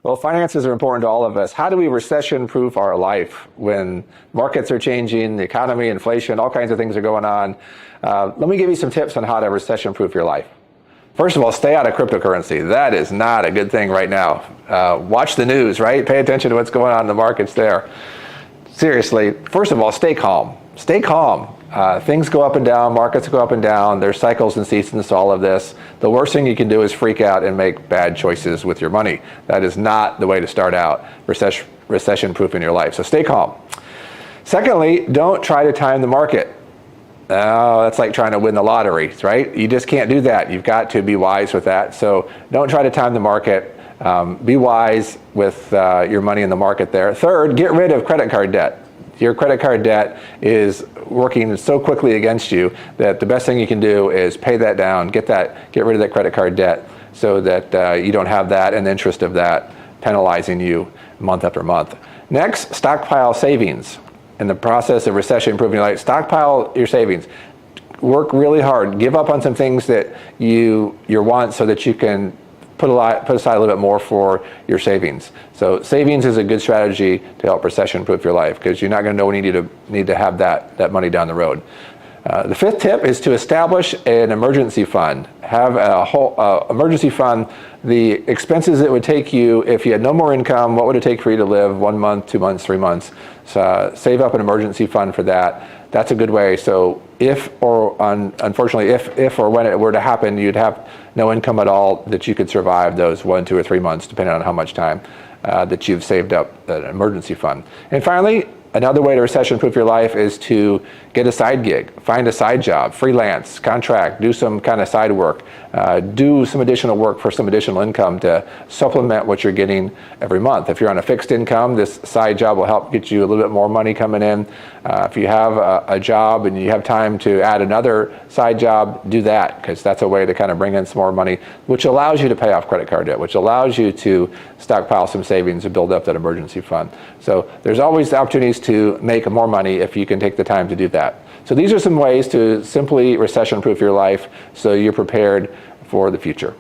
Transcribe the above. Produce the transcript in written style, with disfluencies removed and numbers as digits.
Well, finances are important to all of us. How do we recession-proof our life when markets are changing, the economy, inflation, all kinds of things are going on? Let me give you some tips on how to recession-proof your life. First of all, stay out of cryptocurrency. That is not a good thing right now. Watch the news, right? Pay attention to what's going on in the markets there. Seriously, first of all, stay calm. Stay calm. Things go up and down, markets go up and down, there's cycles and seasons to all of this. The worst thing you can do is freak out and make bad choices with your money. That is not the way to start out recession-proofing your life. So stay calm. Secondly, don't try to time the market. Oh, that's like trying to win the lottery, right? You just can't do that. You've got to be wise with that. So don't try to time the market. Be wise with your money in the market there. Third, get rid of credit card debt. Your credit card debt is working so quickly against you that the best thing you can do is pay that down, get rid of that credit card debt so that you don't have that and the interest of that penalizing you month after month. Next, stockpile savings. In the process of recession-proofing your life, stockpile your savings. Work really hard. Give up on some things that you want so that you can put aside a little bit more for your savings. So savings is a good strategy to help recession-proof your life because you're not going to know when you need to have that money down the road. The fifth tip is to establish an emergency fund. Have a whole emergency fund. The expenses it would take you if you had no more income, what would it take for you to live 1 month, 2 months, 3 months? So save up an emergency fund for that. That's a good way. So unfortunately, if or when it were to happen, you'd have no income at all that you could survive those 1, 2, or 3 months, depending on how much time that you've saved up an emergency fund. And finally, another way to recession-proof your life is to get a side gig, find a side job, freelance, contract, do some kind of side work, do some additional work for some additional income to supplement what you're getting every month. If you're on a fixed income, this side job will help get you a little bit more money coming in. If you have a job and you have time to add another side job, do that because that's a way to kind of bring in some more money, which allows you to pay off credit card debt, which allows you to stockpile some savings and build up that emergency fund. So there's always opportunities to make more money if you can take the time to do that. So these are some ways to simply recession-proof your life so you're prepared for the future.